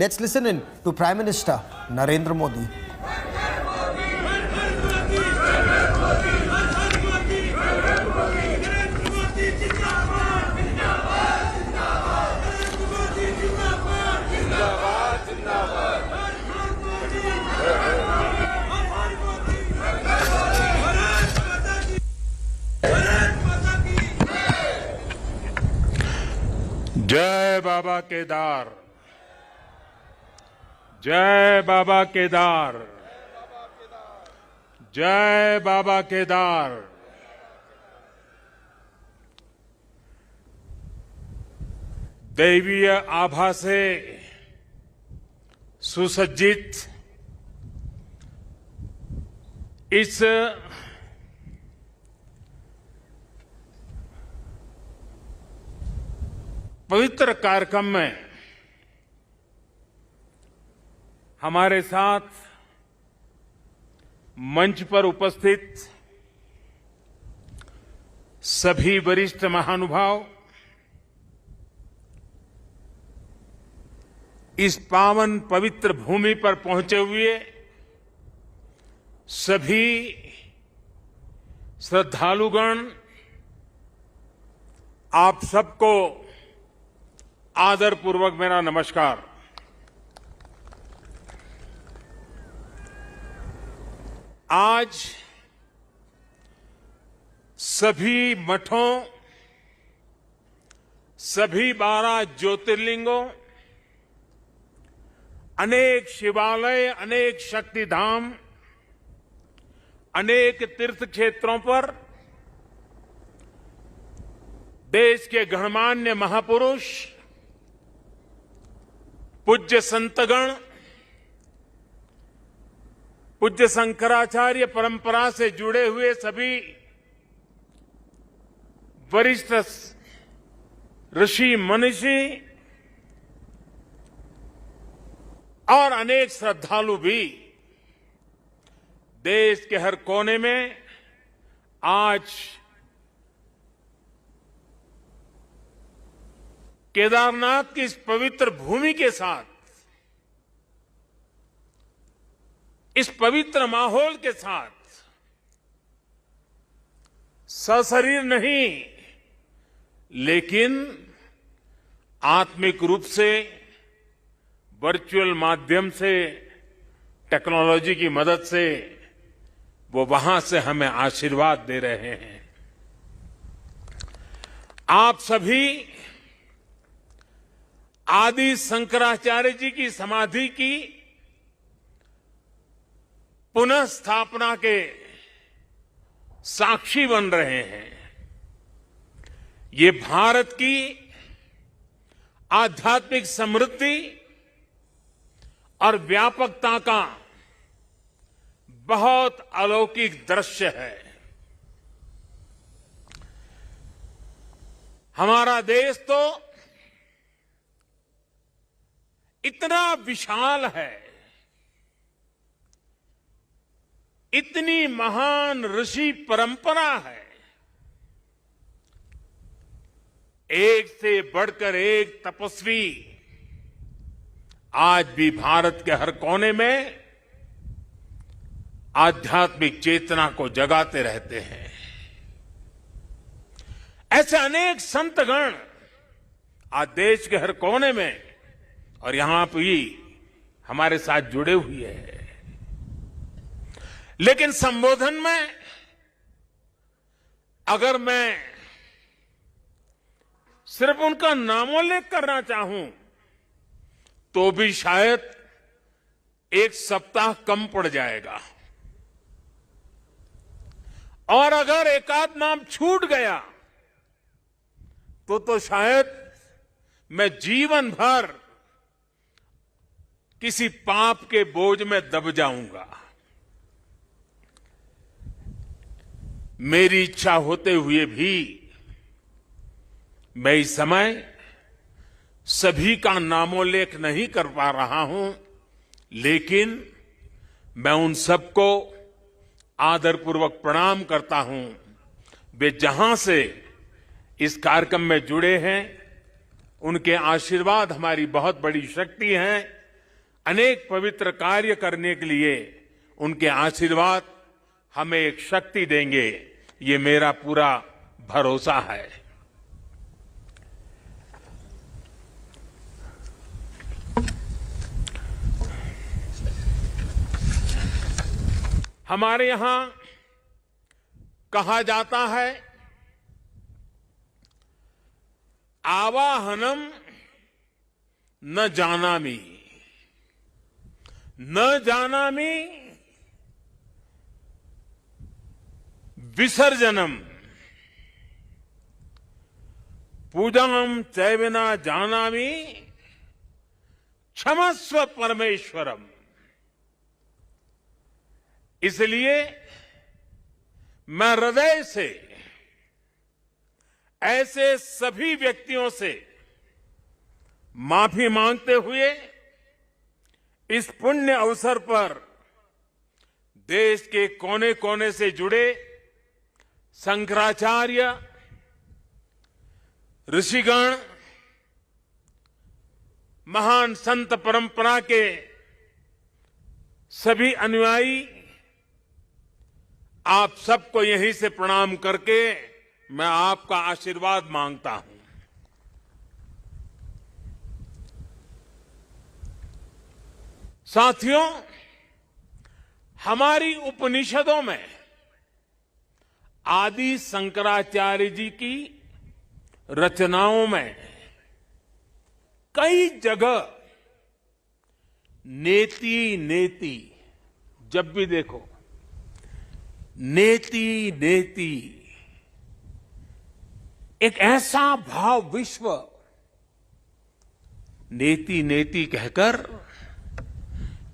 Let's listen in to Prime Minister Narendra Modi. जय बाबा केदार, जय बाबा केदार, जय बाबा केदार। दैवीय आभा से सुसज्जित इस पवित्र कार्यक्रम में हमारे साथ मंच पर उपस्थित सभी वरिष्ठ महानुभाव, इस पावन पवित्र भूमि पर पहुंचे हुए सभी श्रद्धालुगण, आप सबको आदरपूर्वक मेरा नमस्कार। आज सभी मठों, सभी 12 ज्योतिर्लिंगों, अनेक शिवालय, अनेक शक्तिधाम, अनेक तीर्थ क्षेत्रों पर देश के गणमान्य महापुरुष, पूज्य संतगण, पूज्य शंकराचार्य परंपरा से जुड़े हुए सभी वरिष्ठ ऋषि मनीषी और अनेक श्रद्धालु भी देश के हर कोने में आज केदारनाथ की इस पवित्र भूमि के साथ, इस पवित्र माहौल के साथ सशरीर नहीं लेकिन आत्मिक रूप से वर्चुअल माध्यम से, टेक्नोलॉजी की मदद से वो वहां से हमें आशीर्वाद दे रहे हैं। आप सभी आदि शंकराचार्य जी की समाधि की पुनः स्थापना के साक्षी बन रहे हैं। ये भारत की आध्यात्मिक समृद्धि और व्यापकता का बहुत अलौकिक दृश्य है। हमारा देश तो इतना विशाल है, इतनी महान ऋषि परंपरा है, एक से बढ़कर एक तपस्वी आज भी भारत के हर कोने में आध्यात्मिक चेतना को जगाते रहते हैं। ऐसे अनेक संतगण आज देश के हर कोने में और यहां भी हमारे साथ जुड़े हुए हैं। लेकिन संबोधन में अगर मैं सिर्फ उनका नामोल्लेख करना चाहूं तो भी शायद एक सप्ताह कम पड़ जाएगा, और अगर एकाध नाम छूट गया तो शायद मैं जीवन भर किसी पाप के बोझ में दब जाऊंगा। मेरी इच्छा होते हुए भी मैं इस समय सभी का नामोल्लेख नहीं कर पा रहा हूं, लेकिन मैं उन सबको आदरपूर्वक प्रणाम करता हूं। वे जहां से इस कार्यक्रम में जुड़े हैं, उनके आशीर्वाद हमारी बहुत बड़ी शक्ति है अनेक पवित्र कार्य करने के लिए उनके आशीर्वाद हमें एक शक्ति देंगे, ये मेरा पूरा भरोसा है। हमारे यहां कहा जाता है, आवाहनम न जानामि, न जानामि विसर्जनम, पूजाम चैव न जानामि क्षमस्व परमेश्वरम। इसलिए मैं हृदय से ऐसे सभी व्यक्तियों से माफी मांगते हुए इस पुण्य अवसर पर देश के कोने कोने से जुड़े शंकराचार्य, ऋषिगण, महान संत परंपरा के सभी अनुयायी, आप सबको यहीं से प्रणाम करके मैं आपका आशीर्वाद मांगता हूं। साथियों, हमारी उपनिषदों में आदि शंकराचार्य जी की रचनाओं में कई जगह नेति नेति, जब भी देखो नेति नेति, एक ऐसा भाव विश्व नेति नेति कहकर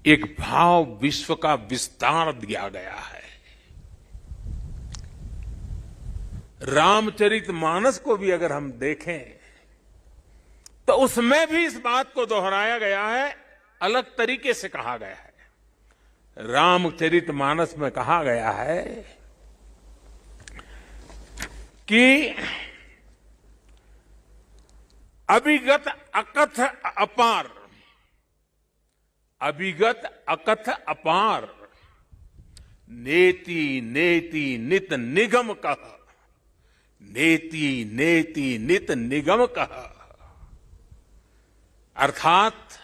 एक भाव विश्व का विस्तार दिया गया है। रामचरितमानस को भी अगर हम देखें तो उसमें भी इस बात को दोहराया गया है, अलग तरीके से कहा गया है। रामचरितमानस में कहा गया है कि अभिगत अकथ अपार, अभिगत अकथ अपार, नेति नेति नित निगम कह, नेति नेति नित निगम कह। अर्थात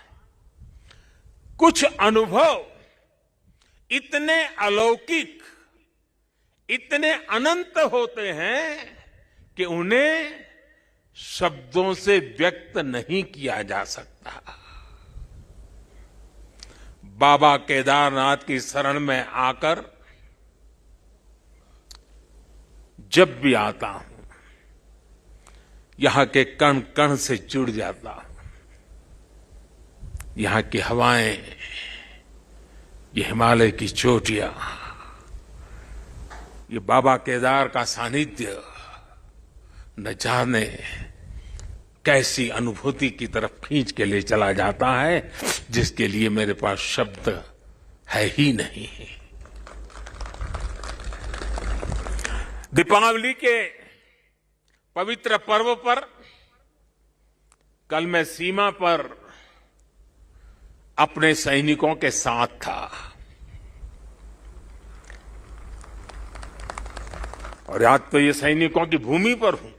कुछ अनुभव इतने अलौकिक, इतने अनंत होते हैं कि उन्हें शब्दों से व्यक्त नहीं किया जा सकता। बाबा केदारनाथ की शरण में आकर जब भी आता हूं, यहां के कण कण से जुड़ जाता हूं। यहां की हवाएं, ये हिमालय की चोटियां, ये बाबा केदार का सानिध्य न जाने कैसी अनुभूति की तरफ खींच के ले चला जाता है, जिसके लिए मेरे पास शब्द है ही नहीं। दीपावली के पवित्र पर्व पर कल मैं सीमा पर अपने सैनिकों के साथ था और आज तो ये सैनिकों की भूमि पर हूं।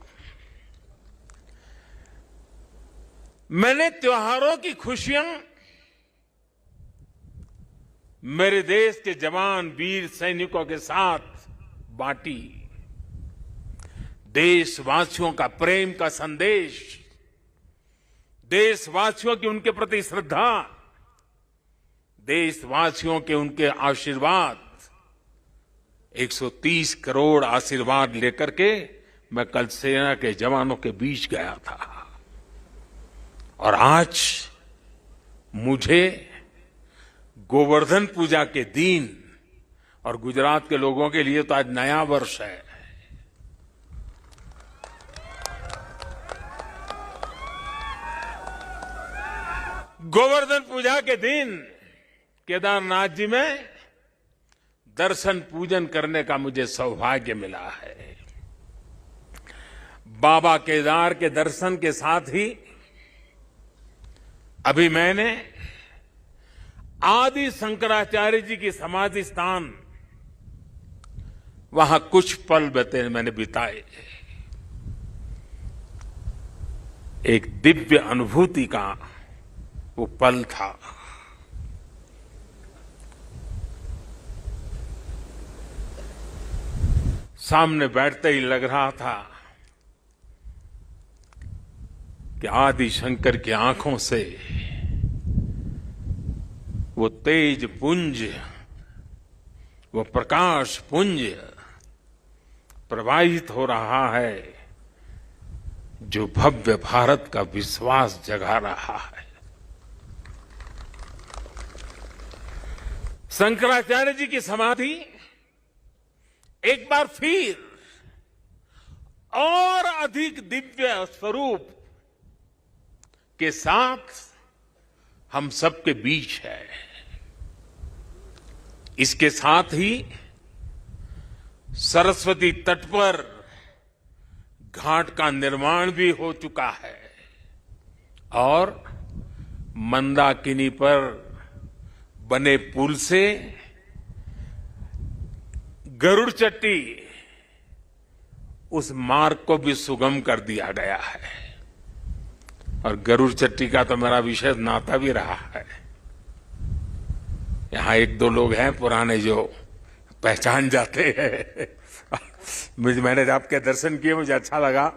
मैंने त्योहारों की खुशियां मेरे देश के जवान वीर सैनिकों के साथ बांटी। देशवासियों का प्रेम का संदेश, देशवासियों की उनके प्रति श्रद्धा, देशवासियों के उनके आशीर्वाद, 130 करोड़ आशीर्वाद लेकर के मैं कल सेना के जवानों के बीच गया था। और आज मुझे गोवर्धन पूजा के दिन, और गुजरात के लोगों के लिए तो आज नया वर्ष है, गोवर्धन पूजा के दिन केदारनाथ जी में दर्शन पूजन करने का मुझे सौभाग्य मिला है। बाबा केदार के दर्शन के साथ ही अभी मैंने आदि शंकराचार्य जी की समाधि स्थान, वहां कुछ पल मैंने बिताए। एक दिव्य अनुभूति का वो पल था। सामने बैठते ही लग रहा था कि आदि शंकर की आंखों से वो तेज पुंज, वो प्रकाश पुंज प्रवाहित हो रहा है जो भव्य भारत का विश्वास जगा रहा है। शंकराचार्य जी की समाधि एक बार फिर और अधिक दिव्य स्वरूप के साथ हम सबके बीच है। इसके साथ ही सरस्वती तट पर घाट का निर्माण भी हो चुका है और मंदाकिनी पर बने पुल से गरुड़ चट्टी उस मार्ग को भी सुगम कर दिया गया है। और गरुड़ चट्टी का तो मेरा विशेष नाता भी रहा है। यहां एक दो लोग हैं पुराने जो पहचान जाते हैं। मैंने आपके दर्शन किए, मुझे अच्छा लगा।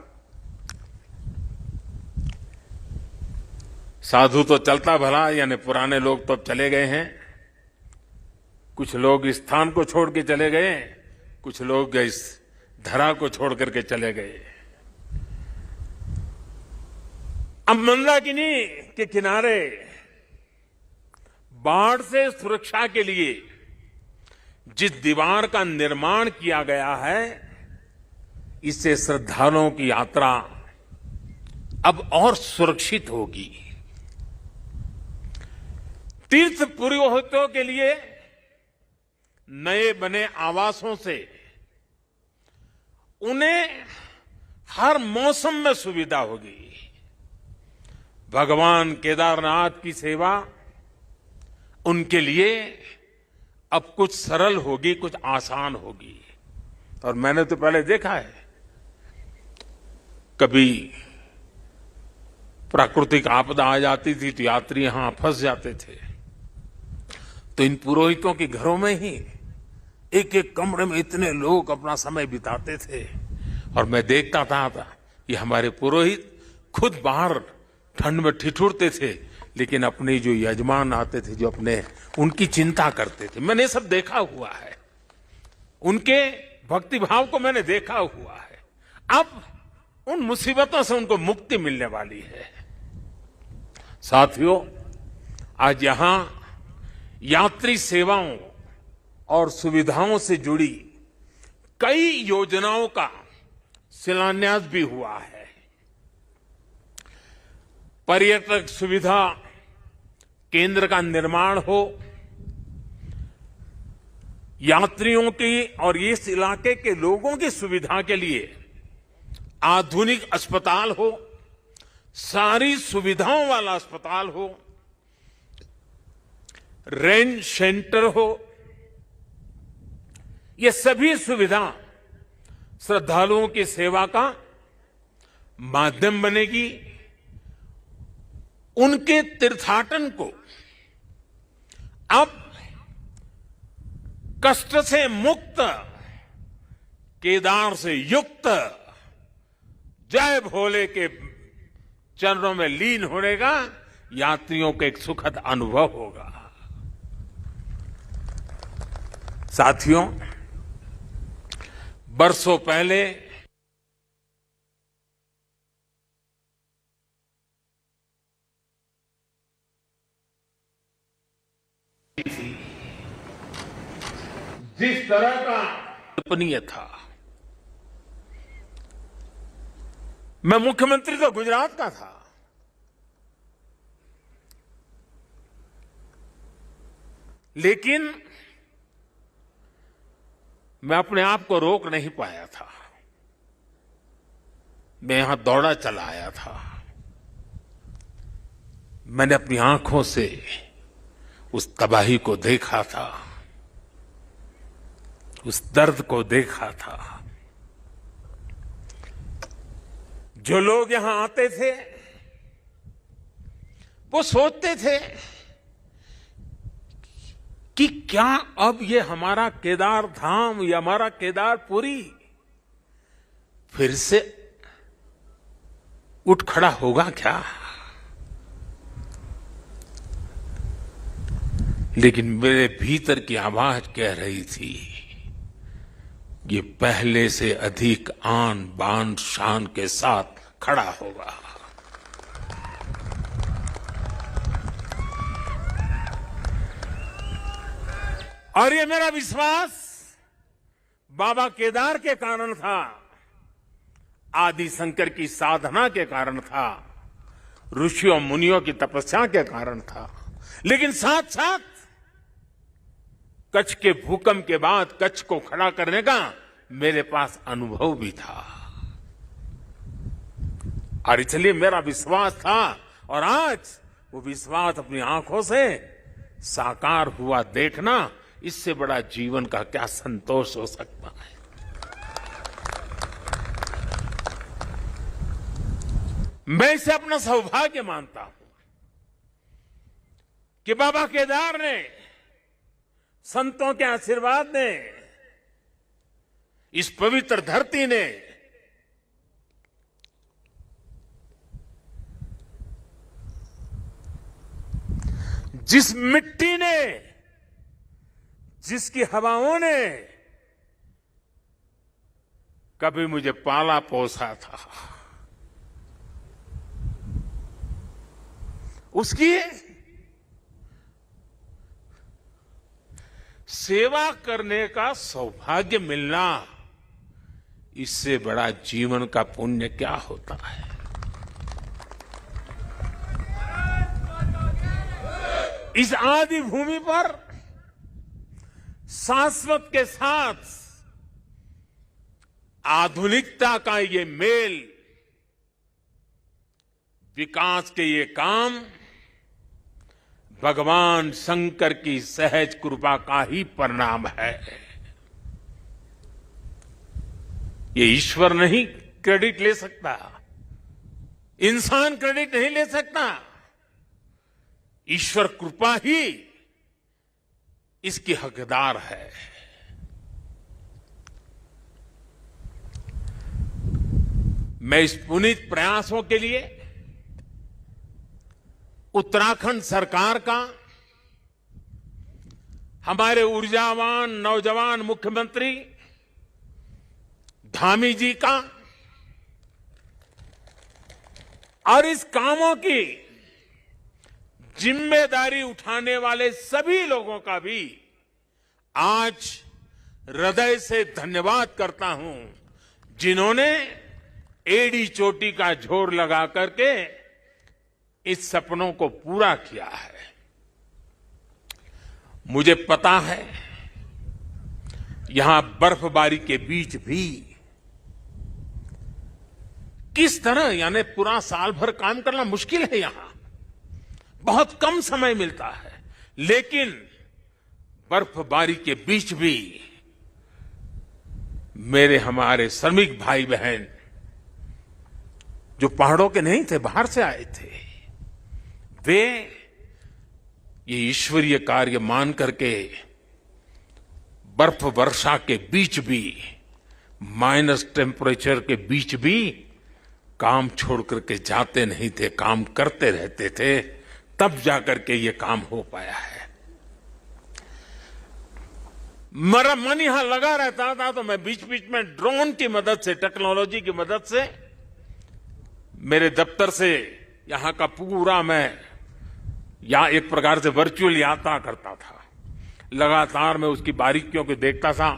साधु तो चलता भला, यानी पुराने लोग तो चले गए हैं। कुछ लोग इस स्थान को छोड़ के चले गए, कुछ लोग इस धरा को छोड़ करके चले गए। अब मंदाकिनी के किनारे बाढ़ से सुरक्षा के लिए जिस दीवार का निर्माण किया गया है, इससे श्रद्धालुओं की यात्रा अब और सुरक्षित होगी। तीर्थ पुरोहितों के लिए नए बने आवासों से उन्हें हर मौसम में सुविधा होगी। भगवान केदारनाथ की सेवा उनके लिए अब कुछ सरल होगी, कुछ आसान होगी। और मैंने तो पहले देखा है, कभी प्राकृतिक आपदा आ जाती थी तो यात्री यहां फंस जाते थे, तो इन पुरोहितों के घरों में ही एक एक कमरे में इतने लोग अपना समय बिताते थे। और मैं देखता था कि हमारे पुरोहित खुद बाहर ठंड में ठिठुरते थे, लेकिन अपने जो यजमान आते थे, जो अपने उनकी चिंता करते थे। मैंने सब देखा हुआ है, उनके भक्ति भाव को मैंने देखा हुआ है। अब उन मुसीबतों से उनको मुक्ति मिलने वाली है। साथियों, आज यहां यात्री सेवाओं और सुविधाओं से जुड़ी कई योजनाओं का शिलान्यास भी हुआ है। पर्यटक सुविधा केंद्र का निर्माण हो, यात्रियों की और इस इलाके के लोगों की सुविधा के लिए आधुनिक अस्पताल हो, सारी सुविधाओं वाला अस्पताल हो, रेंज सेंटर हो, ये सभी सुविधा श्रद्धालुओं की सेवा का माध्यम बनेगी। उनके तीर्थाटन को अब कष्ट से मुक्त, केदार से युक्त, जय भोले के चरणों में लीन होने का यात्रियों को एक सुखद अनुभव होगा। साथियों, बरसों पहले जिस तरह का कल्पनीय था, मैं मुख्यमंत्री तो गुजरात का था, लेकिन मैं अपने आप को रोक नहीं पाया था। मैं यहां दौड़ा चला आया था। मैंने अपनी आंखों से उस तबाही को देखा था, उस दर्द को देखा था। जो लोग यहां आते थे वो सोचते थे कि क्या अब ये हमारा केदार धाम या हमारा केदारपुरी फिर से उठ खड़ा होगा क्या? लेकिन मेरे भीतर की आवाज कह रही थी, ये पहले से अधिक आन बान शान के साथ खड़ा होगा। और ये मेरा विश्वास बाबा केदार के कारण था, आदि शंकर की साधना के कारण था, ऋषियों मुनियों की तपस्या के कारण था। लेकिन साथ साथ कच्छ के भूकंप के बाद कच्छ को खड़ा करने का मेरे पास अनुभव भी था, और इसलिए मेरा विश्वास था। और आज वो विश्वास अपनी आंखों से साकार हुआ देखना, इससे बड़ा जीवन का क्या संतोष हो सकता है। मैं इसे अपना सौभाग्य मानता हूं कि बाबा केदार ने, संतों के आशीर्वाद ने, इस पवित्र धरती ने जिस मिट्टी ने, जिसकी हवाओं ने कभी मुझे पाला पोसा था, उसकी सेवा करने का सौभाग्य मिलना, इससे बड़ा जीवन का पुण्य क्या होता है। इस आदि भूमि पर शाश्वत के साथ आधुनिकता का ये मेल, विकास के ये काम भगवान शंकर की सहज कृपा का ही परिणाम है। ये ईश्वर नहीं क्रेडिट ले सकता, इंसान क्रेडिट नहीं ले सकता, ईश्वर कृपा ही इसकी हकदार है। मैं इस पुनीत प्रयासों के लिए उत्तराखंड सरकार का, हमारे ऊर्जावान नौजवान मुख्यमंत्री धामी जी का, और इस कामों की जिम्मेदारी उठाने वाले सभी लोगों का भी आज हृदय से धन्यवाद करता हूं, जिन्होंने एड़ी चोटी का जोर लगा करके इस सपनों को पूरा किया है। मुझे पता है यहां बर्फबारी के बीच भी किस तरह, यानी पूरा साल भर काम करना मुश्किल है, यहां बहुत कम समय मिलता है, लेकिन बर्फबारी के बीच भी मेरे हमारे श्रमिक भाई बहन जो पहाड़ों के नहीं थे, बाहर से आए थे, वे ये ईश्वरीय कार्य मान करके बर्फ वर्षा के बीच भी, माइनस टेम्परेचर के बीच भी काम छोड़ करके जाते नहीं थे, काम करते रहते थे, तब जाकर के ये काम हो पाया है। मेरा मन यहां लगा रहता था, तो मैं बीच बीच में ड्रोन की मदद से, टेक्नोलॉजी की मदद से, मेरे दफ्तर से यहां का पूरा मैं या एक प्रकार से वर्चुअल यात्रा करता था। लगातार मैं उसकी बारीकियों को देखता था,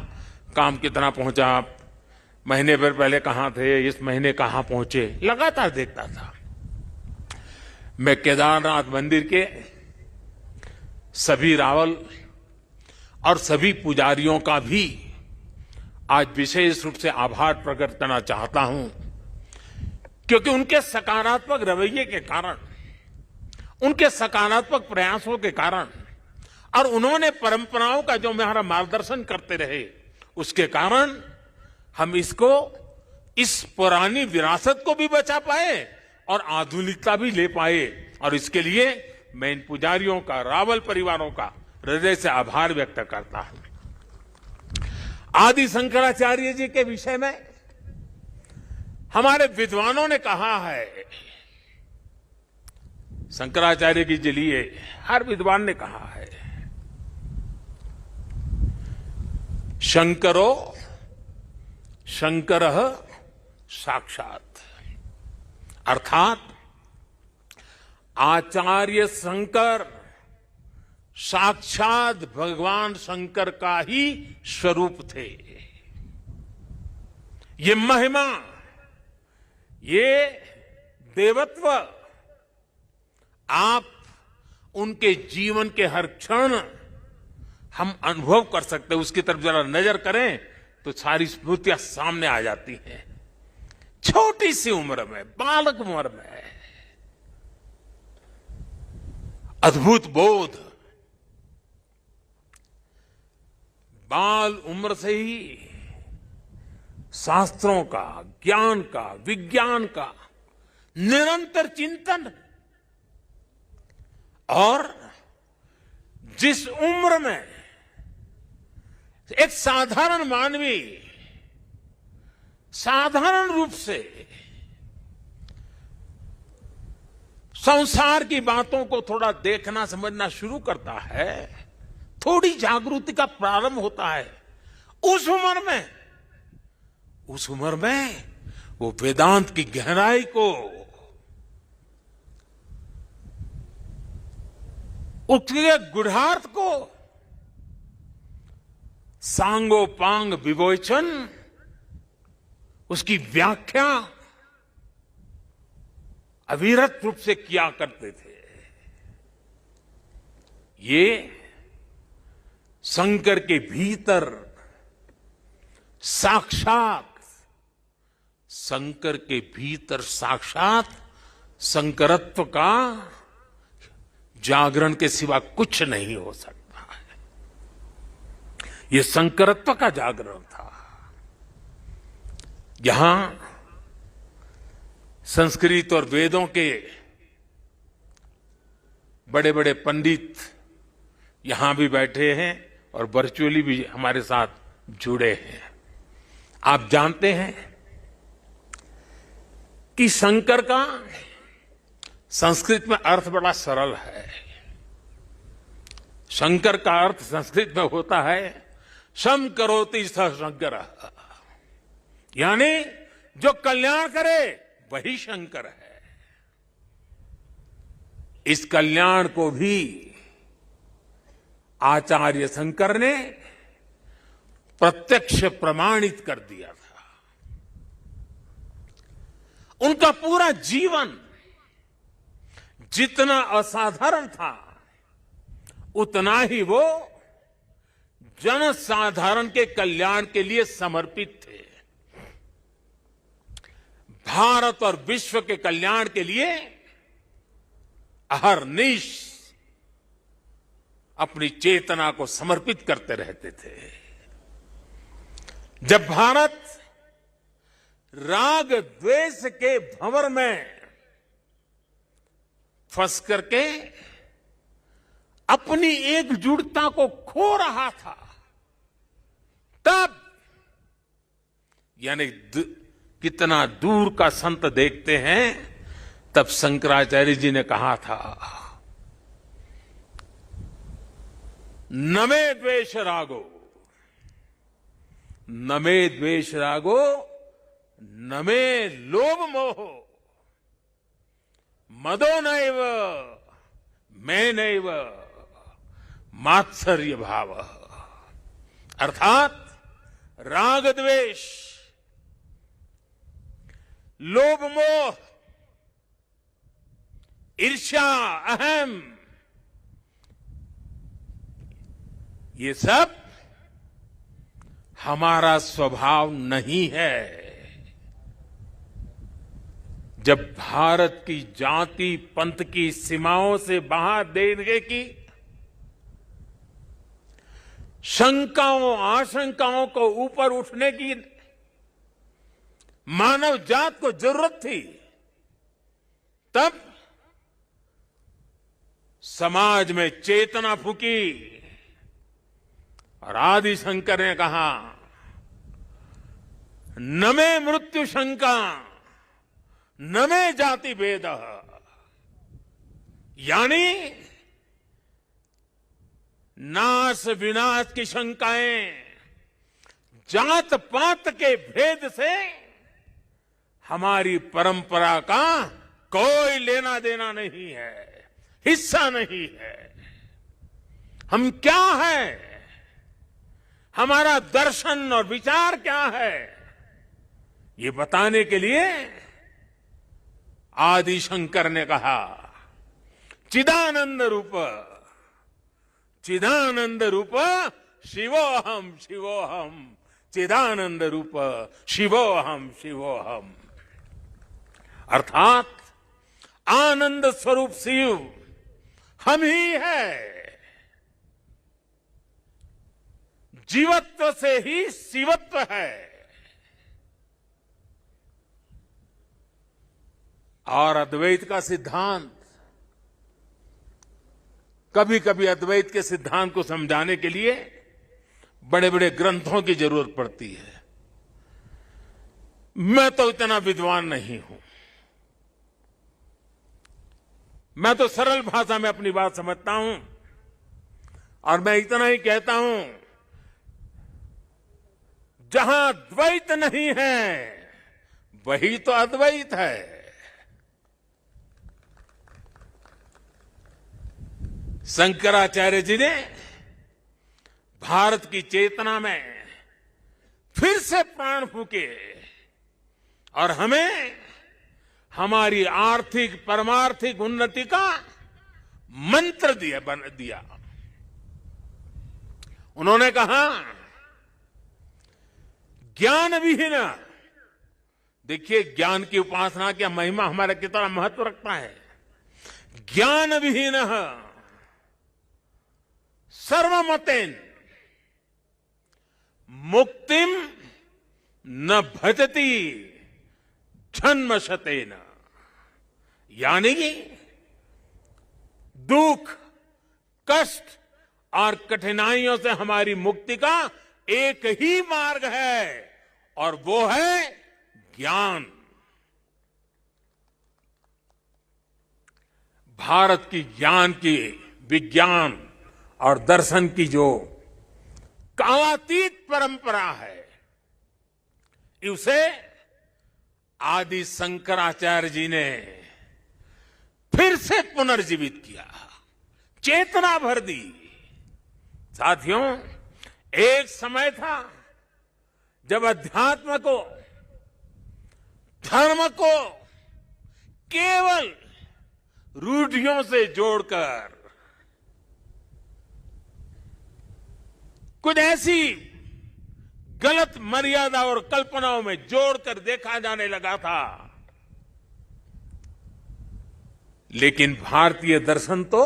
काम कितना पहुंचा, महीने भर पहले कहां थे, इस महीने कहां पहुंचे, लगातार देखता था। मैं केदारनाथ मंदिर के सभी रावल और सभी पुजारियों का भी आज विशेष रूप से आभार प्रकट करना चाहता हूं, क्योंकि उनके सकारात्मक रवैये के कारण, उनके सकारात्मक प्रयासों के कारण और उन्होंने परंपराओं का जो हमारा मार्गदर्शन करते रहे, उसके कारण हम इस पुरानी विरासत को भी बचा पाए और आधुनिकता भी ले पाए। और इसके लिए मैं इन पुजारियों का, रावल परिवारों का हृदय से आभार व्यक्त करता हूं। आदि शंकराचार्य जी के विषय में हमारे विद्वानों ने कहा है, शंकराचार्य जी के लिए हर विद्वान ने कहा है, शंकरो शंकरः साक्षात, अर्थात आचार्य शंकर साक्षात भगवान शंकर का ही स्वरूप थे। ये महिमा, ये देवत्व आप उनके जीवन के हर क्षण हम अनुभव कर सकते हैं। उसकी तरफ जरा नजर करें तो सारी स्मृतियां सामने आ जाती हैं। छोटी सी उम्र में, बालक उम्र में अद्भुत बोध, बाल उम्र से ही शास्त्रों का, ज्ञान का, विज्ञान का निरंतर चिंतन, और जिस उम्र में एक साधारण मानवी साधारण रूप से संसार की बातों को थोड़ा देखना समझना शुरू करता है, थोड़ी जागृति का प्रारंभ होता है, उस उम्र में वो वेदांत की गहराई को, उसके गुढ़ार्थ को, सांगोपांग विवेचन, उसकी व्याख्या अविरत रूप से किया करते थे। ये शंकर के भीतर साक्षात शंकरत्व का जागरण के सिवा कुछ नहीं हो सकता है। ये शंकरत्व का जागरण था। यहां संस्कृत और वेदों के बड़े बड़े पंडित यहां भी बैठे हैं और वर्चुअली भी हमारे साथ जुड़े हैं। आप जानते हैं कि शंकर का संस्कृत में अर्थ बड़ा सरल है। शंकर का अर्थ संस्कृत में होता है शम करोति स शंकर, यानी जो कल्याण करे वही शंकर है। इस कल्याण को भी आचार्य शंकर ने प्रत्यक्ष प्रमाणित कर दिया था। उनका पूरा जीवन जितना असाधारण था, उतना ही वो जनसाधारण के कल्याण के लिए समर्पित थे। भारत और विश्व के कल्याण के लिए अहरनिश अपनी चेतना को समर्पित करते रहते थे। जब भारत राग द्वेष के भंवर में फंस करके अपनी एकजुटता को खो रहा था, तब यानी कितना दूर का संत देखते हैं, तब शंकराचार्य जी ने कहा था, न मे द्वेष रागो, न मे द्वेष रागो, न मे लोभ मोहो, मदो नैव मैं नैव मात्सर्य भाव। अर्थात राग द्वेष, लोभ मोह, ईर्ष्या, अहम, ये सब हमारा स्वभाव नहीं है। जब भारत की जाति पंथ की सीमाओं से बाहर देखने की शंकाओं आशंकाओं को ऊपर उठने की मानव जात को जरूरत थी, तब समाज में चेतना फूकी और आदि शंकर ने कहा, न मे मृत्यु शंका न मे जाति भेद, यानी नाश विनाश की शंकाएं जात पात के भेद से हमारी परंपरा का कोई लेना देना नहीं है, हिस्सा नहीं है। हम क्या है, हमारा दर्शन और विचार क्या है, ये बताने के लिए आदि शंकर ने कहा, चिदानंद रूप शिवोहम शिवोहम, चिदानंद रूप शिवोहम शिवोहम। अर्थात आनंद स्वरूप शिव हम ही है। जीवत्व से ही शिवत्व है। और अद्वैत का सिद्धांत, कभी कभी अद्वैत के सिद्धांत को समझाने के लिए बड़े बड़े ग्रंथों की जरूरत पड़ती है। मैं तो इतना विद्वान नहीं हूं। मैं तो सरल भाषा में अपनी बात समझता हूं और मैं इतना ही कहता हूं, जहां द्वैत नहीं है वही तो अद्वैत है। शंकराचार्य जी ने भारत की चेतना में फिर से प्राण फूके और हमें हमारी आर्थिक परमार्थिक उन्नति का मंत्र दिया। उन्होंने कहा, ज्ञान विहीन, देखिए ज्ञान की उपासना की महिमा हमारा कितना महत्व रखता है। ज्ञान विहीन सर्वमतेन मुक्तिम न भजति जन्म शतेन, यानी दुख कष्ट और कठिनाइयों से हमारी मुक्ति का एक ही मार्ग है और वो है ज्ञान। भारत की ज्ञान की, विज्ञान और दर्शन की जो कालातीत परंपरा है, उसे आदि शंकराचार्य जी ने फिर से पुनर्जीवित किया, चेतना भर दी। साथियों, एक समय था जब अध्यात्म को, धर्म को केवल रूढ़ियों से जोड़कर, कुछ ऐसी गलत मर्यादा और कल्पनाओं में जोड़कर देखा जाने लगा था। लेकिन भारतीय दर्शन तो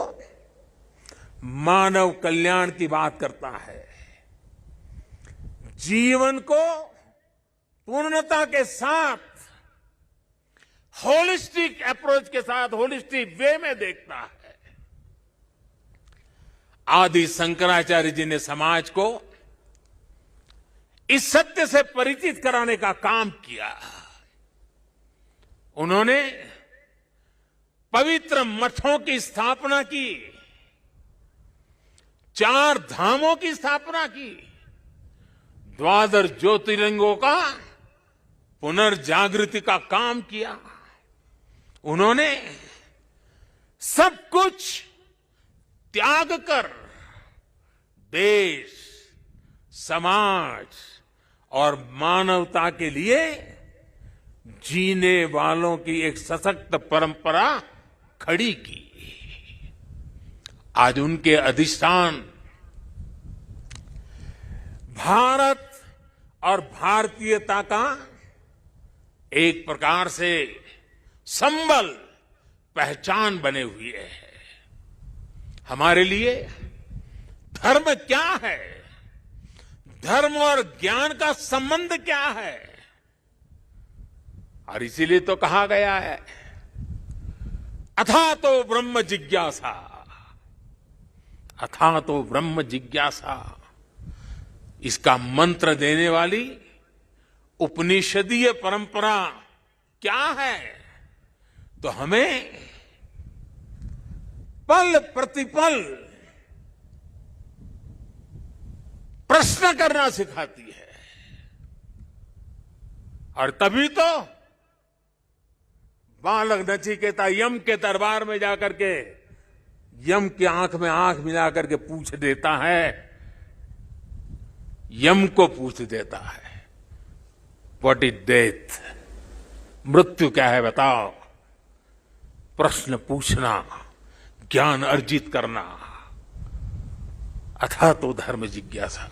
मानव कल्याण की बात करता है। जीवन को पूर्णता के साथ, होलिस्टिक अप्रोच के साथ, होलिस्टिक वे में देखता है। आदि शंकराचार्य जी ने समाज को इस सत्य से परिचित कराने का काम किया। उन्होंने पवित्र मठों की स्थापना की, 4 धामों की स्थापना की, 12 ज्योतिर्लिंगों का पुनर्जागृति का काम किया। उन्होंने सब कुछ त्याग कर देश, समाज और मानवता के लिए जीने वालों की एक सशक्त परंपरा खड़ी की। आज उनके अधिष्ठान भारत और भारतीयता का एक प्रकार से संबल, पहचान बने हुए हैं। हमारे लिए धर्म क्या है, धर्म और ज्ञान का संबंध क्या है? और इसीलिए तो कहा गया है, अथा तो ब्रह्म जिज्ञासा, अथा तो ब्रह्म जिज्ञासा। इसका मंत्र देने वाली उपनिषदीय परंपरा क्या है? तो हमें पल प्रतिपल प्रश्न करना सिखाती है। और तभी तो बालक नचिकेता यम के दरबार में जाकर के यम की आंख में आंख मिलाकर के पूछ देता है, यम को पूछ देता है, व्हाट इज डेथ? मृत्यु क्या है बताओ? प्रश्न पूछना, ज्ञान अर्जित करना, अथा तो धर्म जिज्ञासा।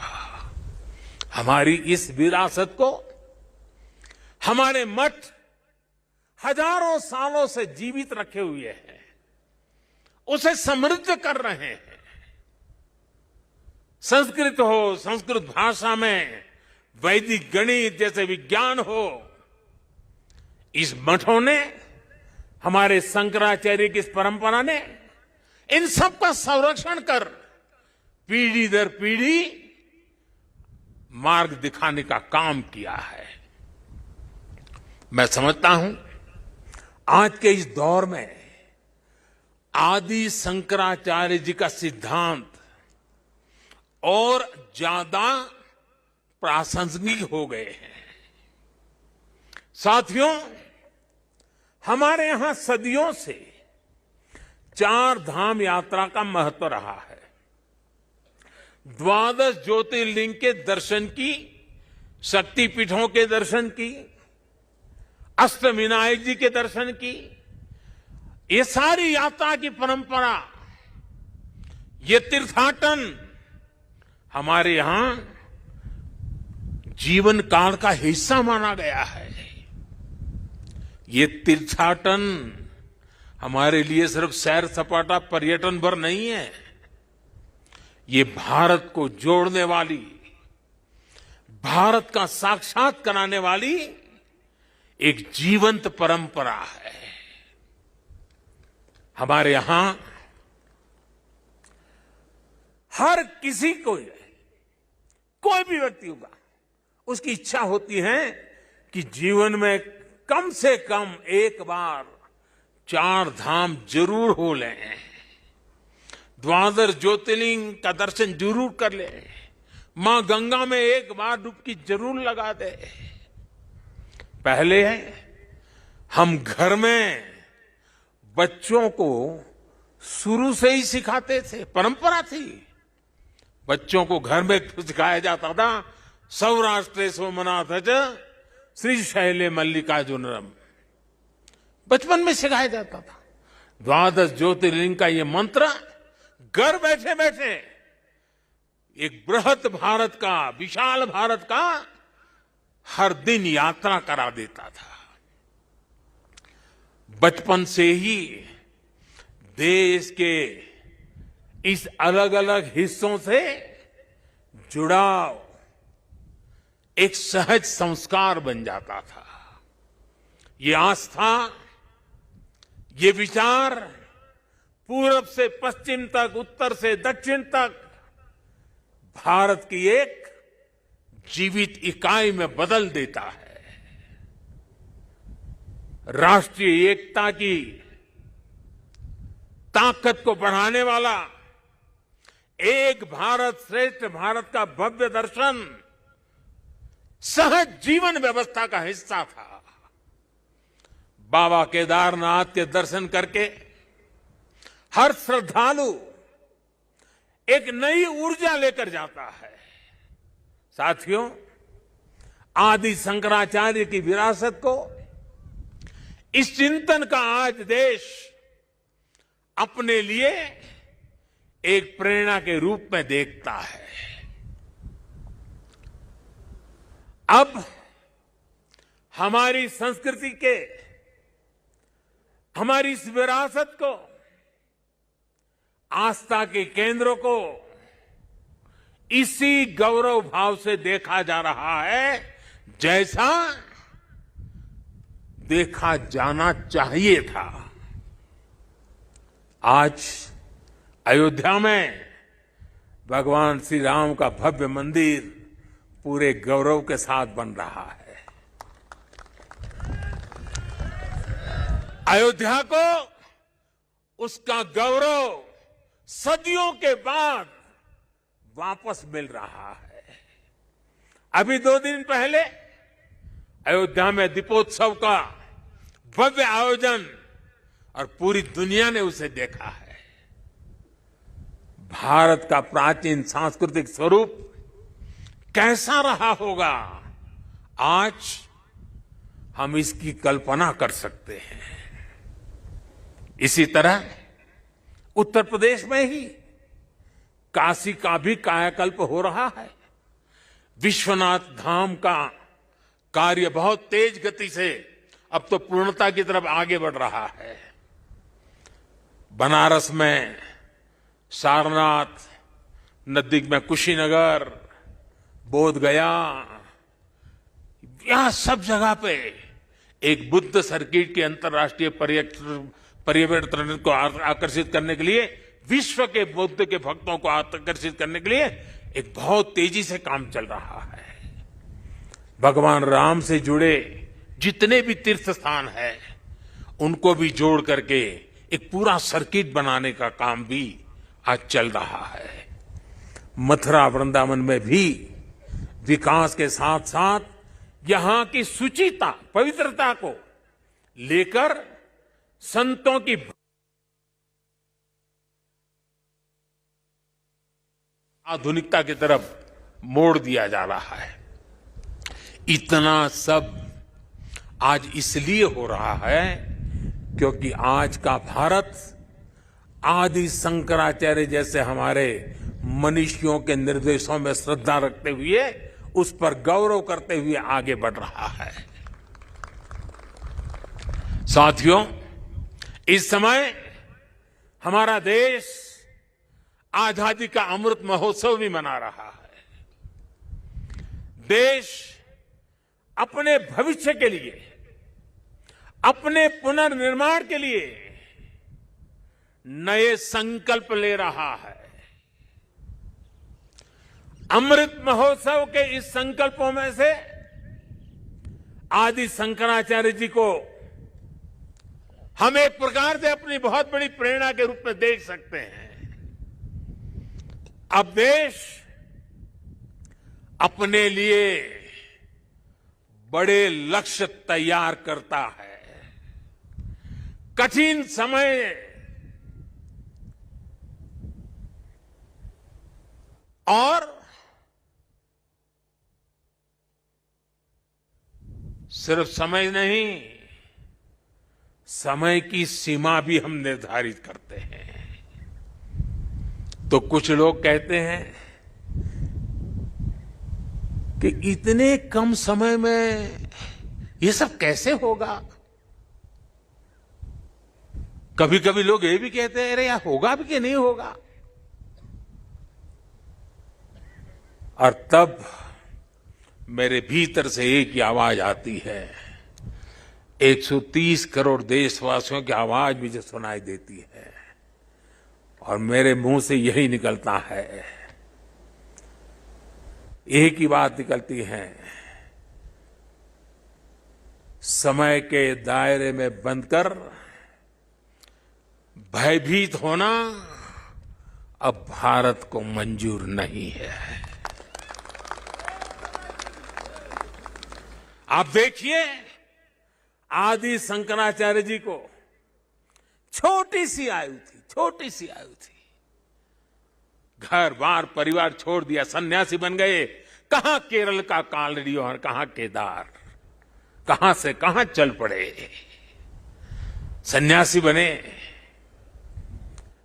हमारी इस विरासत को हमारे मठ हजारों सालों से जीवित रखे हुए हैं, उसे समृद्ध कर रहे हैं। संस्कृत हो, संस्कृत भाषा में वैदिक गणित जैसे विज्ञान हो, इस मठों ने, हमारे शंकराचार्य की इस परंपरा ने इन सब का संरक्षण कर पीढ़ी दर पीढ़ी मार्ग दिखाने का काम किया है। मैं समझता हूं आज के इस दौर में आदि शंकराचार्य जी का सिद्धांत और ज्यादा प्रासंगिक हो गए हैं। साथियों, हमारे यहां सदियों से 4 धाम यात्रा का महत्व रहा है। 12 ज्योतिर्लिंग के दर्शन की, शक्तिपीठों के दर्शन की, अष्टविनायक जी के दर्शन की, ये सारी यात्रा की परंपरा, ये तीर्थाटन हमारे यहां जीवन काल का हिस्सा माना गया है। ये तीर्थाटन हमारे लिए सिर्फ सैर सपाटा पर्यटन भर नहीं है, ये भारत को जोड़ने वाली, भारत का साक्षात कराने वाली एक जीवंत परंपरा है। हमारे यहां हर किसी को, कोई भी व्यक्ति होगा, उसकी इच्छा होती है कि जीवन में कम से कम एक बार 4 धाम जरूर हो लें, 12 ज्योतिर्लिंग का दर्शन जरूर कर ले, मां गंगा में एक बार डुबकी जरूर लगा दे। पहले हम घर में बच्चों को शुरू से ही सिखाते थे, परंपरा थी। बच्चों को घर में सिखाया जाता था, सौराष्ट्रे सोमनाथ च श्रीशैले मल्लिकार्जुनम, बचपन में सिखाया जाता था। 12 ज्योतिर्लिंग का ये मंत्र घर बैठे बैठे एक बृहत भारत का, विशाल भारत का हर दिन यात्रा करा देता था। बचपन से ही देश के इस अलग अलग हिस्सों से जुड़ाव एक सहज संस्कार बन जाता था। ये आस्था, ये विचार पूरब से पश्चिम तक, उत्तर से दक्षिण तक भारत की एक जीवित इकाई में बदल देता है। राष्ट्रीय एकता की ताकत को बढ़ाने वाला एक भारत श्रेष्ठ भारत का भव्य दर्शन सहज जीवन व्यवस्था का हिस्सा था। बाबा केदारनाथ के दर्शन करके हर श्रद्धालु एक नई ऊर्जा लेकर जाता है। साथियों, आदि शंकराचार्य की विरासत को, इस चिंतन का आज देश अपने लिए एक प्रेरणा के रूप में देखता है। अब हमारी संस्कृति के, हमारी इस विरासत को, आस्था के केंद्रों को इसी गौरव भाव से देखा जा रहा है जैसा देखा जाना चाहिए था। आज अयोध्या में भगवान श्री राम का भव्य मंदिर पूरे गौरव के साथ बन रहा है। अयोध्या को उसका गौरव सदियों के बाद वापस मिल रहा है। अभी 2 दिन पहले अयोध्या में दीपोत्सव का भव्य आयोजन और पूरी दुनिया ने उसे देखा है। भारत का प्राचीन सांस्कृतिक स्वरूप कैसा रहा होगा, आज हम इसकी कल्पना कर सकते हैं। इसी तरह उत्तर प्रदेश में ही काशी का भी कायाकल्प हो रहा है। विश्वनाथ धाम का कार्य बहुत तेज गति से अब तो पूर्णता की तरफ आगे बढ़ रहा है। बनारस में सारनाथ, नजदीक में कुशीनगर, बोध गया, यहां सब जगह पे एक बुद्ध सर्किट के अंतर्राष्ट्रीय पर्यटन को आकर्षित करने के लिए, विश्व के बुद्ध के भक्तों को आकर्षित करने के लिए एक बहुत तेजी से काम चल रहा है। भगवान राम से जुड़े जितने भी तीर्थ स्थान हैं, उनको भी जोड़ करके एक पूरा सर्किट बनाने का काम भी आज चल रहा है। मथुरा वृंदावन में भी विकास के साथ साथ यहां की शुचिता, पवित्रता को लेकर संतों की आधुनिकता की तरफ मोड़ दिया जा रहा है। इतना सब आज इसलिए हो रहा है क्योंकि आज का भारत आदि शंकराचार्य जैसे हमारे मनीषियों के निर्देशों में श्रद्धा रखते हुए, उस पर गौरव करते हुए आगे बढ़ रहा है। साथियों, इस समय हमारा देश आजादी का अमृत महोत्सव भी मना रहा है। देश अपने भविष्य के लिए, अपने पुनर्निर्माण के लिए नए संकल्प ले रहा है। अमृत महोत्सव के इस संकल्पों में से आदि शंकराचार्य जी को हम एक प्रकार से अपनी बहुत बड़ी प्रेरणा के रूप में देख सकते हैं। अब देश अपने लिए बड़े लक्ष्य तैयार करता है। कठिन समय और सिर्फ समय नहीं, समय की सीमा भी हम निर्धारित करते हैं। तो कुछ लोग कहते हैं कि इतने कम समय में ये सब कैसे होगा। कभी कभी लोग ये भी कहते हैं, अरे यार होगा भी कि नहीं होगा। और तब मेरे भीतर से एक ही आवाज आती है, 130 करोड़ देशवासियों की आवाज मुझे सुनाई देती है और मेरे मुंह से यही निकलता है, एक ही बात निकलती है, समय के दायरे में बंधकर भयभीत होना अब भारत को मंजूर नहीं है। आप देखिए, आदि शंकराचार्य जी को छोटी सी आयु थी, घर बार परिवार छोड़ दिया, सन्यासी बन गए। कहां केरल का कालड़ी और कहां केदार, कहां से कहां चल पड़े, सन्यासी बने।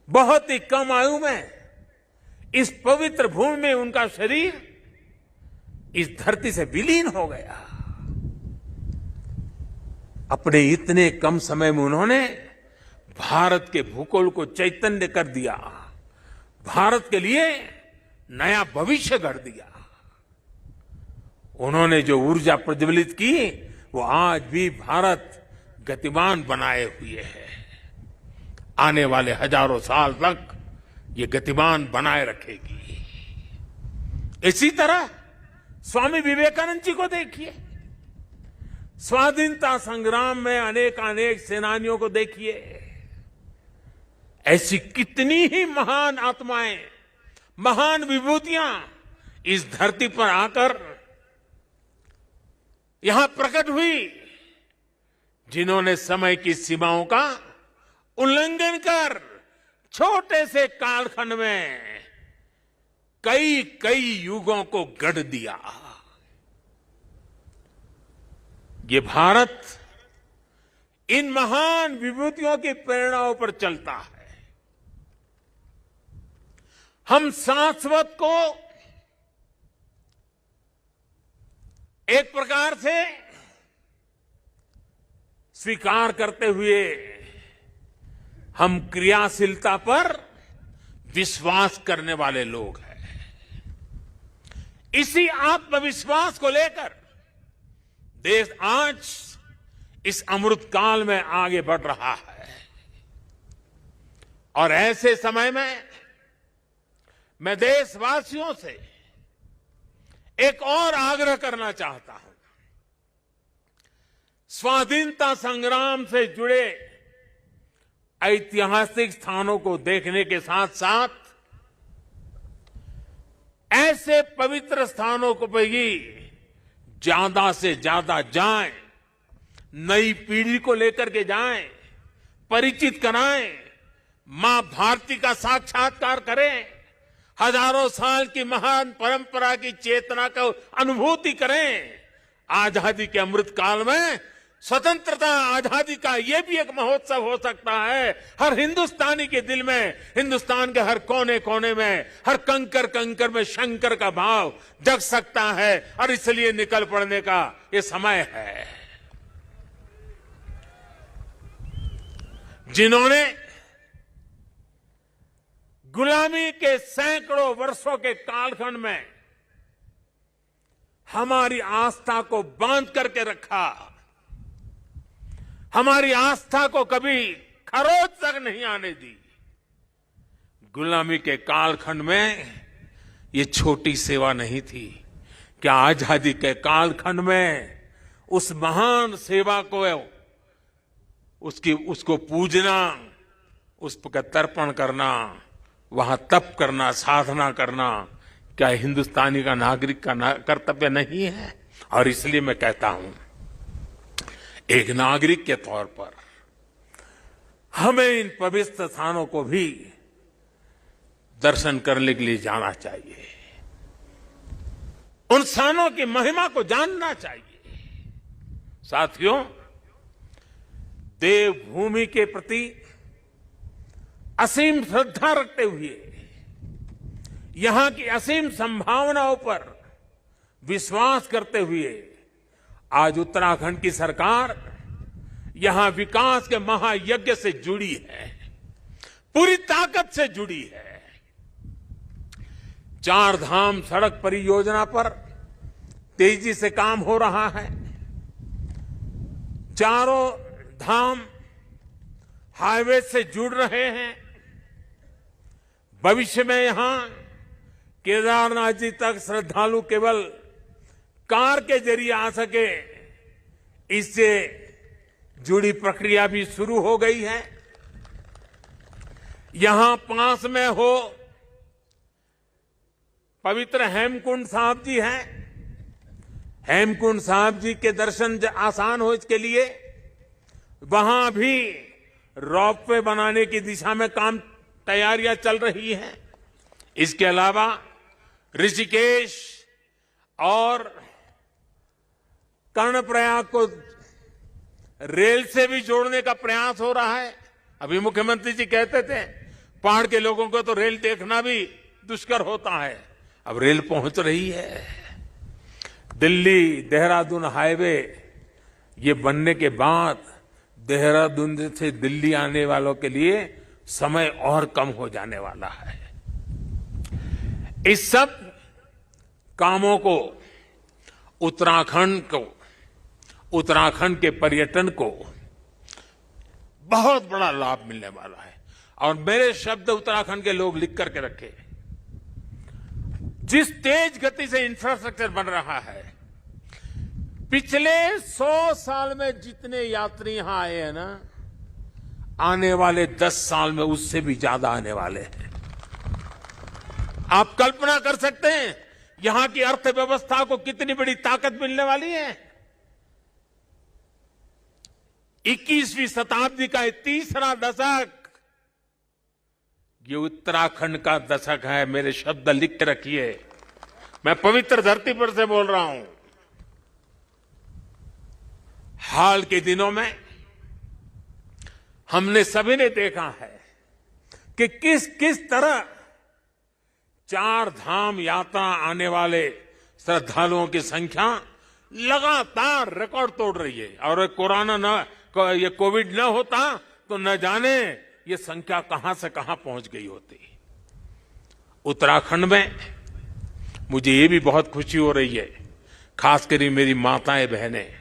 बहुत ही कम आयु में इस पवित्र भूमि में उनका शरीर इस धरती से विलीन हो गया। अपने इतने कम समय में उन्होंने भारत के भूगोल को चैतन्य कर दिया, भारत के लिए नया भविष्य गढ़ दिया। उन्होंने जो ऊर्जा प्रज्वलित की वो आज भी भारत गतिमान बनाए हुए है। आने वाले हजारों साल तक ये गतिमान बनाए रखेगी। इसी तरह स्वामी विवेकानंद जी को देखिए, स्वाधीनता संग्राम में अनेक सेनानियों को देखिए। ऐसी कितनी ही महान आत्माएं, महान विभूतियां इस धरती पर आकर यहां प्रकट हुई, जिन्होंने समय की सीमाओं का उल्लंघन कर छोटे से कालखंड में कई युगों को गढ़ दिया। ये भारत इन महान विभूतियों की प्रेरणाओं पर चलता है। हम शाश्वत को एक प्रकार से स्वीकार करते हुए हम क्रियाशीलता पर विश्वास करने वाले लोग हैं। इसी आत्मविश्वास को लेकर देश आज इस अमृत काल में आगे बढ़ रहा है। और ऐसे समय में मैं देशवासियों से एक और आग्रह करना चाहता हूं। स्वाधीनता संग्राम से जुड़े ऐतिहासिक स्थानों को देखने के साथ साथ ऐसे पवित्र स्थानों को भी ज्यादा से ज्यादा जाएं, नई पीढ़ी को लेकर के जाएं, परिचित कराएं, मां भारती का साक्षात्कार करें, हजारों साल की महान परंपरा की चेतना को अनुभूति करें। आजादी के अमृत काल में स्वतंत्रता आजादी का यह भी एक महोत्सव हो सकता है। हर हिंदुस्तानी के दिल में, हिंदुस्तान के हर कोने कोने में, हर कंकर कंकर में शंकर का भाव जग सकता है। और इसलिए निकल पड़ने का ये समय है। जिन्होंने गुलामी के सैकड़ों वर्षों के कालखंड में हमारी आस्था को बांध करके रखा, हमारी आस्था को कभी खरोच तक नहीं आने दी। गुलामी के कालखंड में ये छोटी सेवा नहीं थी। क्या आजादी के कालखंड में उस महान सेवा को उसको पूजना, उस पर तर्पण करना, वहां तप करना, साधना करना, क्या हिंदुस्तानी का नागरिक का कर्तव्य नहीं है? और इसलिए मैं कहता हूं, एक नागरिक के तौर पर हमें इन पवित्र स्थानों को भी दर्शन करने के लिए जाना चाहिए। उन स्थानों की महिमा को जानना चाहिए। साथियों, देवभूमि के प्रति असीम श्रद्धा रखते हुए, यहां की असीम संभावनाओं पर विश्वास करते हुए आज उत्तराखंड की सरकार यहां विकास के महायज्ञ से जुड़ी है, पूरी ताकत से जुड़ी है। 4 धाम सड़क परियोजना पर तेजी से काम हो रहा है। चारों धाम हाईवे से जुड़ रहे हैं। भविष्य में यहां केदारनाथ जी तक श्रद्धालु केवल कार के जरिए आ सके, इससे जुड़ी प्रक्रिया भी शुरू हो गई है। यहां पास में हो पवित्र हेमकुंड साहब जी हैं। हेमकुंड साहब जी के दर्शन आसान हो इसके लिए वहां भी रोपवे बनाने की दिशा में तैयारियां चल रही हैं। इसके अलावा ऋषिकेश और कर्णप्रयाग को रेल से भी जोड़ने का प्रयास हो रहा है। अभी मुख्यमंत्री जी कहते थे पहाड़ के लोगों को तो रेल देखना भी दुष्कर होता है, अब रेल पहुंच रही है। दिल्ली देहरादून हाईवे ये बनने के बाद देहरादून से दिल्ली आने वालों के लिए समय और कम हो जाने वाला है। इस सब कामों को उत्तराखंड के पर्यटन को बहुत बड़ा लाभ मिलने वाला है। और मेरे शब्द उत्तराखंड के लोग लिख करके रखे, जिस तेज गति से इंफ्रास्ट्रक्चर बन रहा है, पिछले 100 साल में जितने यात्री यहां आए हैं ना, आने वाले 10 साल में उससे भी ज्यादा आने वाले हैं। आप कल्पना कर सकते हैं यहां की अर्थव्यवस्था को कितनी बड़ी ताकत मिलने वाली है। 21वीं शताब्दी का तीसरा दशक ये उत्तराखंड का दशक है। मेरे शब्द लिख के रखिए, मैं पवित्र धरती पर से बोल रहा हूं। हाल के दिनों में हमने सभी ने देखा है कि किस किस तरह 4 धाम यात्रा आने वाले श्रद्धालुओं की संख्या लगातार रिकॉर्ड तोड़ रही है। और ये कोविड न होता तो न जाने ये संख्या कहां से कहां पहुंच गई होती। उत्तराखंड में मुझे ये भी बहुत खुशी हो रही है, खासकर मेरी माताएं बहनें,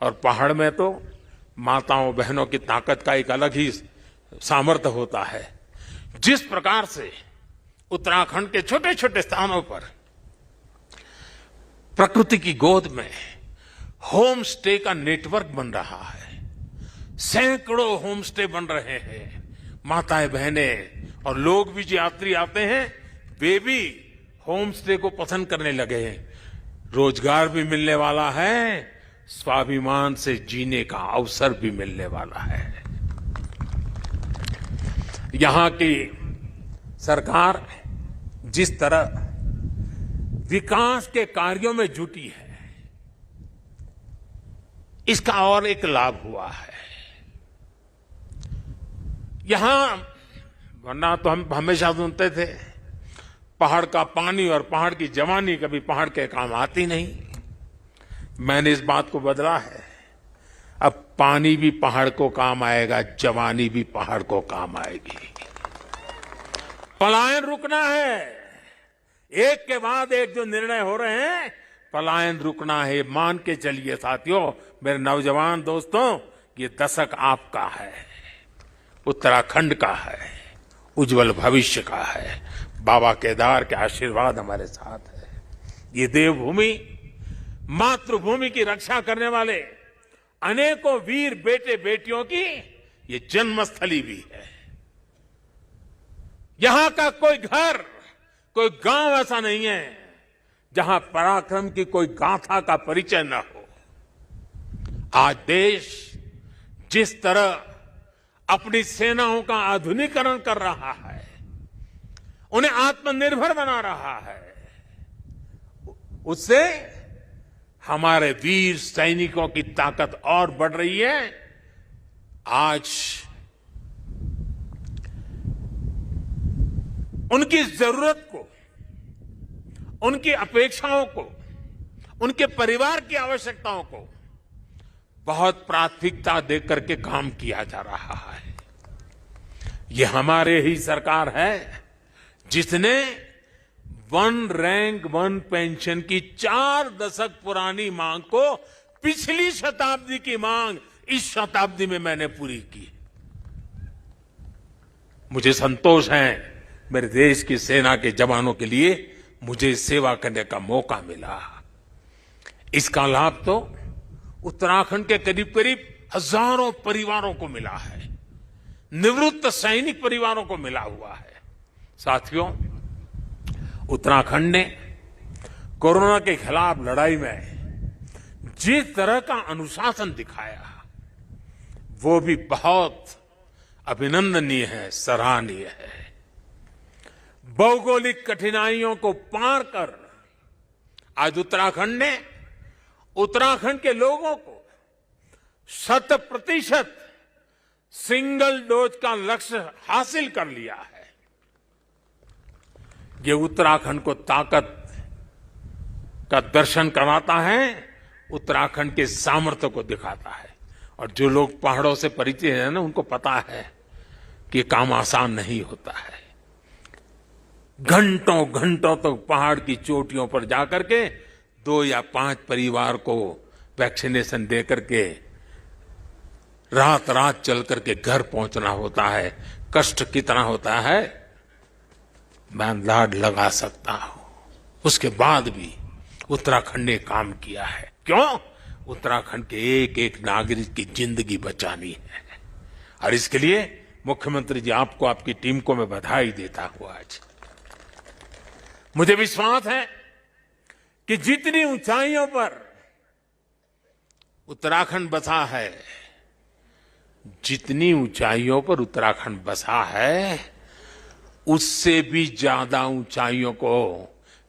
और पहाड़ में तो माताओं बहनों की ताकत का एक अलग ही सामर्थ्य होता है। जिस प्रकार से उत्तराखंड के छोटे छोटे स्थानों पर प्रकृति की गोद में होम स्टे का नेटवर्क बन रहा है, सैकड़ों होम स्टे बन रहे हैं। माताएं बहनें और लोग भी जो यात्री आते हैं वे भी होम स्टे को पसंद करने लगे हैं। रोजगार भी मिलने वाला है, स्वाभिमान से जीने का अवसर भी मिलने वाला है। यहां की सरकार जिस तरह विकास के कार्यों में जुटी है, इसका और एक लाभ हुआ है। यहां वरना तो हम हमेशा सुनते थे पहाड़ का पानी और पहाड़ की जवानी कभी पहाड़ के काम आती नहीं। मैंने इस बात को बदला है, अब पानी भी पहाड़ को काम आएगा, जवानी भी पहाड़ को काम आएगी। पलायन रुकना है, एक के बाद एक जो निर्णय हो रहे हैं, पलायन रुकना है। मान के चलिए साथियों, मेरे नौजवान दोस्तों, ये दशक आपका है, उत्तराखंड का है, उज्जवल भविष्य का है। बाबा केदार के आशीर्वाद हमारे साथ है। ये देवभूमि, मातृभूमि की रक्षा करने वाले अनेकों वीर बेटे बेटियों की ये जन्मस्थली भी है। यहां का कोई घर, कोई गांव ऐसा नहीं है जहां पराक्रम की कोई गाथा का परिचय न हो। आज देश जिस तरह अपनी सेनाओं का आधुनिकीकरण कर रहा है, उन्हें आत्मनिर्भर बना रहा है, उससे हमारे वीर सैनिकों की ताकत और बढ़ रही है। आज उनकी जरूरत को, उनकी अपेक्षाओं को, उनके परिवार की आवश्यकताओं को बहुत प्राथमिकता देकर के काम किया जा रहा है। ये हमारे ही सरकार है जिसने 1 रैंक 1 पेंशन की 4 दशक पुरानी मांग को पिछली शताब्दी की मांग इस शताब्दी में मैंने पूरी की। मुझे संतोष है, मेरे देश की सेना के जवानों के लिए मुझे सेवा करने का मौका मिला। इसका लाभ तो उत्तराखंड के करीब करीब हजारों परिवारों को मिला है, निवृत्त सैनिक परिवारों को मिला हुआ है। साथियों, उत्तराखंड ने कोरोना के खिलाफ लड़ाई में जिस तरह का अनुशासन दिखाया, वो भी बहुत अभिनंदनीय है, सराहनीय है। भौगोलिक कठिनाइयों को पार कर आज उत्तराखंड के लोगों को 100% सिंगल डोज का लक्ष्य हासिल कर लिया है। ये उत्तराखंड को ताकत का दर्शन कराता है, उत्तराखंड के सामर्थ्य को दिखाता है। और जो लोग पहाड़ों से परिचित हैं ना, उनको पता है कि ये काम आसान नहीं होता है। घंटों घंटों तक पहाड़ की चोटियों पर जाकर के 2 या 5 परिवार को वैक्सीनेशन दे करके रात रात चल करके घर पहुंचना होता है। कष्ट कितना होता है मैं अंदाज लगा सकता हूं। उसके बाद भी उत्तराखंड ने काम किया है। क्यों? उत्तराखंड के एक एक नागरिक की जिंदगी बचानी है। और इसके लिए मुख्यमंत्री जी आपको, आपकी टीम को मैं बधाई देता हूं। आज मुझे विश्वास है कि जितनी ऊंचाइयों पर उत्तराखंड बसा है, जितनी ऊंचाइयों पर उत्तराखंड बसा है, उससे भी ज्यादा ऊंचाइयों को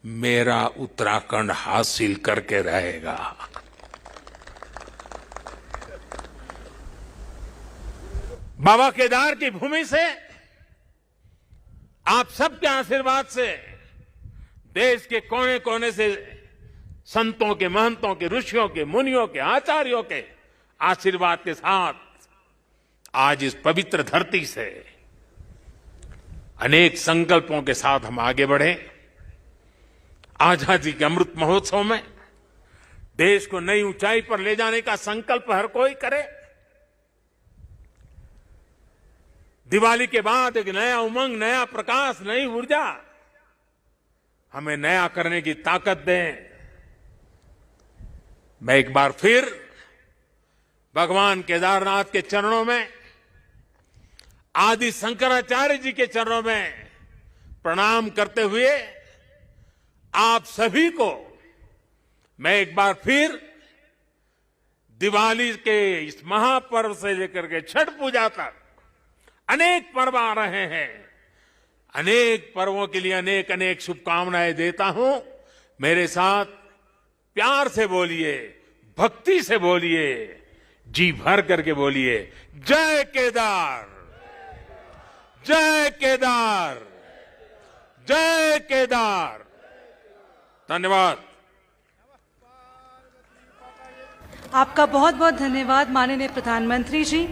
मेरा उत्तराखंड हासिल करके रहेगा। बाबा केदार की भूमि से, आप सबके आशीर्वाद से, देश के कोने कोने से संतों के, महंतों के, ऋषियों के, मुनियों के, आचार्यों के आशीर्वाद के साथ आज इस पवित्र धरती से अनेक संकल्पों के साथ हम आगे बढ़े। आजादी के अमृत महोत्सव में देश को नई ऊंचाई पर ले जाने का संकल्प हर कोई करे। दिवाली के बाद एक नया उमंग, नया प्रकाश, नई ऊर्जा हमें नया करने की ताकत दें। मैं एक बार फिर भगवान केदारनाथ के चरणों में, आदि शंकराचार्य जी के चरणों में प्रणाम करते हुए आप सभी को मैं एक बार फिर दिवाली के इस महापर्व से लेकर के छठ पूजा तक अनेक पर्व आ रहे हैं, अनेक पर्वों के लिए अनेक अनेक शुभकामनाएं देता हूं। मेरे साथ प्यार से बोलिए, भक्ति से बोलिए, जी भर करके बोलिए, जय केदार, जय केदार, जय केदार। धन्यवाद। आपका बहुत बहुत धन्यवाद माननीय प्रधानमंत्री जी।